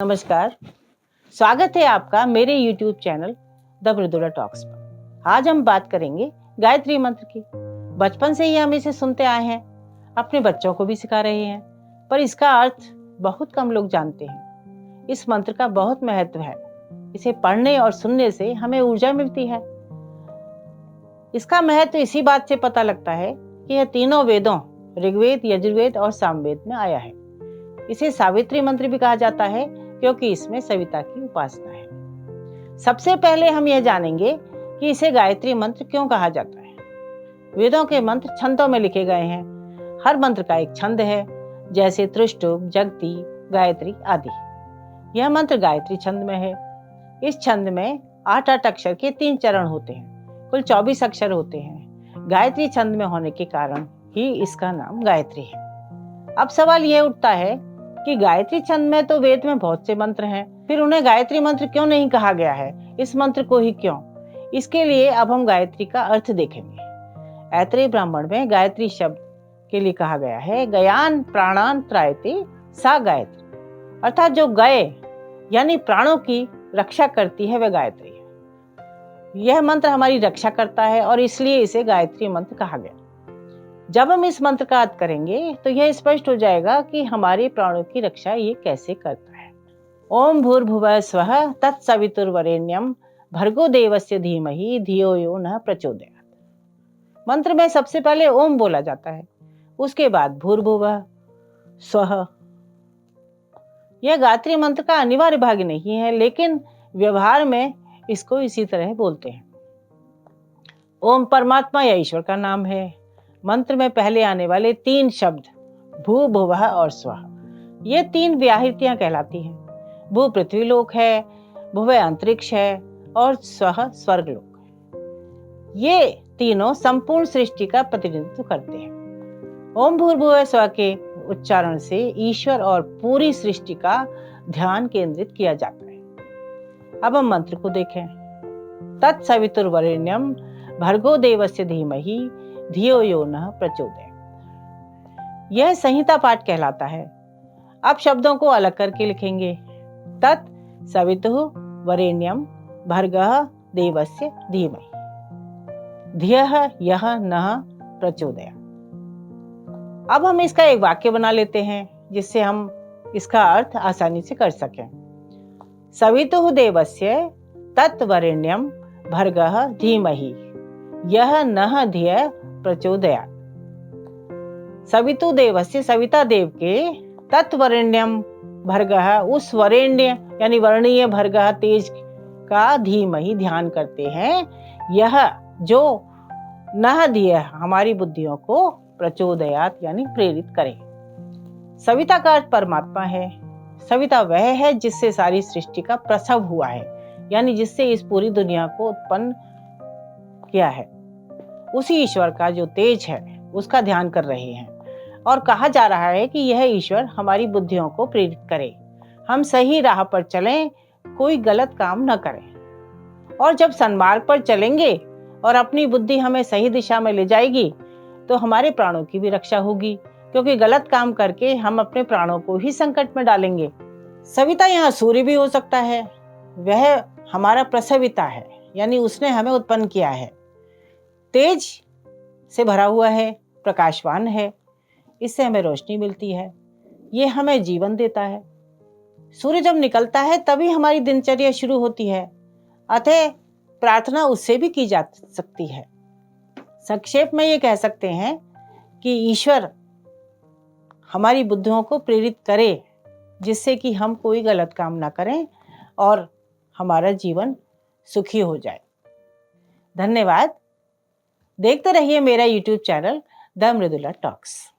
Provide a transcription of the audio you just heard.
नमस्कार, स्वागत है आपका मेरे YouTube channel the Mridula talks पर। आज हम बात करेंगे गायत्री मंत्र की। बचपन से ही हम इसे सुनते आए हैं, अपने बच्चों को भी सिखा रहे हैं, पर इसका अर्थ बहुत कम लोग जानते हैं। इस मंत्र का बहुत महत्व है। इसे पढ़ने और सुनने से हमें ऊर्जा मिलती है। इसका महत्व इसी बात से पता लगता है कि यह तीनों वेदों ऋग्वेद, यजुर्वेद और सामवेद में आया है। इसे सावित्री मंत्र भी कहा जाता है क्योंकि इसमें सविता की उपासना है। सबसे पहले हम यह जानेंगे कि इसे गायत्री मंत्र क्यों कहा जाता है। वेदों के मंत्र छंदों में लिखे गए हैं। हर मंत्र का एक छंद है, जैसे त्रिष्टुप, जगती, गायत्री आदि। यह मंत्र गायत्री छंद में है। इस छंद में 8-8 अक्षर के 3 चरण होते हैं। कुल 24 अक्षर होते हैं। गायत्री छंद में होने के कारण ही इसका नाम गायत्री है। अब सवाल यह उठता है कि गायत्री छंद में तो वेद में बहुत से मंत्र हैं, फिर उन्हें गायत्री मंत्र क्यों नहीं कहा गया है? इस मंत्र को ही क्यों? इसके लिए अब हम गायत्री का अर्थ देखेंगे। ऐतरेय ब्राह्मण में गायत्री शब्द के लिए कहा गया है, गयान प्राणान त्रायते सा गायत्री, अर्थात जो गए यानी प्राणों की रक्षा करती है वह गायत्री है। यह मंत्र हमारी रक्षा करता है और इसलिए इसे गायत्री मंत्र कहा गया। जब हम इस मंत्र का अर्थ करेंगे तो यह स्पष्ट हो जाएगा कि हमारे प्राणों की रक्षा ये कैसे करता है। ओम भूर्भुवः स्वः तत्सवितुर्वरेण्यं भर्गो देवस्य धीमहि धियो यो नः प्रचोदयात्। मंत्र में सबसे पहले ओम बोला जाता है, उसके बाद भूर्भुवः स्वः। यह गायत्री मंत्र का अनिवार्य भाग नहीं है, लेकिन व्यवहार में इसको इसी तरह बोलते हैं। ओम परमात्मा या ईश्वर का नाम है। मंत्र में पहले आने वाले 3 शब्द भू, भुवः और स्वः, ये 3 व्याहृतियां कहलाती हैं। भू पृथ्वी लोक है, भुवः अंतरिक्ष है और स्वः स्वर्ग लोक है। ये तीनों संपूर्ण सृष्टि का प्रतिनिधित्व करते हैं। ओम भूर्भुवः स्वः के उच्चारण से ईश्वर और पूरी सृष्टि का ध्यान केंद्रित किया जाता है। अब हम मंत्र को देखें। तत्सवितुर्वरेण्यं भर्गो देवस्य धीमहि धियो यो नः प्रचोदयात्। यह संहिता पाठ कहलाता है। अब शब्दों को अलग करके लिखेंगे। तत् सवितुः वरेण्यं भर्गः देवस्य धीमहि धियः यः नः प्रचोदयात्। अब हम इसका एक वाक्य बना लेते हैं जिससे हम इसका अर्थ आसानी से कर सकें। सवितुः देवस्य तत् वरेण्यं भर्गः धीमहि यह नः धियः प्रचोदयात्। सवितु देवस्य सविता देव के तत्वरेण्यम भर्गः उस वरेण्य यानी वर्णीय भर्गः तेज का धीमहि ध्यान करते हैं। यह जो नः धियः हमारी बुद्धियों को प्रचोदयात् यानी प्रेरित करे। सविता का अर्थ परमात्मा है। सविता वह है जिससे सारी सृष्टि का प्रसव हुआ है, यानी जिससे इस पूरी दुनिया को उत्पन्न किया है। उसी ईश्वर का जो तेज है उसका ध्यान कर रहे हैं और कहा जा रहा है कि यह ईश्वर हमारी बुद्धियों को प्रेरित करे, हम सही राह पर चलें, कोई गलत काम न करें। और जब सन्मार्ग पर चलेंगे और अपनी बुद्धि हमें सही दिशा में ले जाएगी तो हमारे प्राणों की भी रक्षा होगी, क्योंकि गलत काम करके हम अपने प्राणों को ही संकट में डालेंगे। सविता यहाँ सूर्य भी हो सकता है। वह हमारा प्रसविता है, यानी उसने हमें उत्पन्न किया है। तेज से भरा हुआ है, प्रकाशवान है, इससे हमें रोशनी मिलती है, ये हमें जीवन देता है। सूर्य जब निकलता है तभी हमारी दिनचर्या शुरू होती है, अतः प्रार्थना उससे भी की जा सकती है। संक्षेप में ये कह सकते हैं कि ईश्वर हमारी बुद्धियों को प्रेरित करे जिससे कि हम कोई गलत काम ना करें और हमारा जीवन सुखी हो जाए। धन्यवाद। देखते रहिए मेरा YouTube channel the Mridula talks.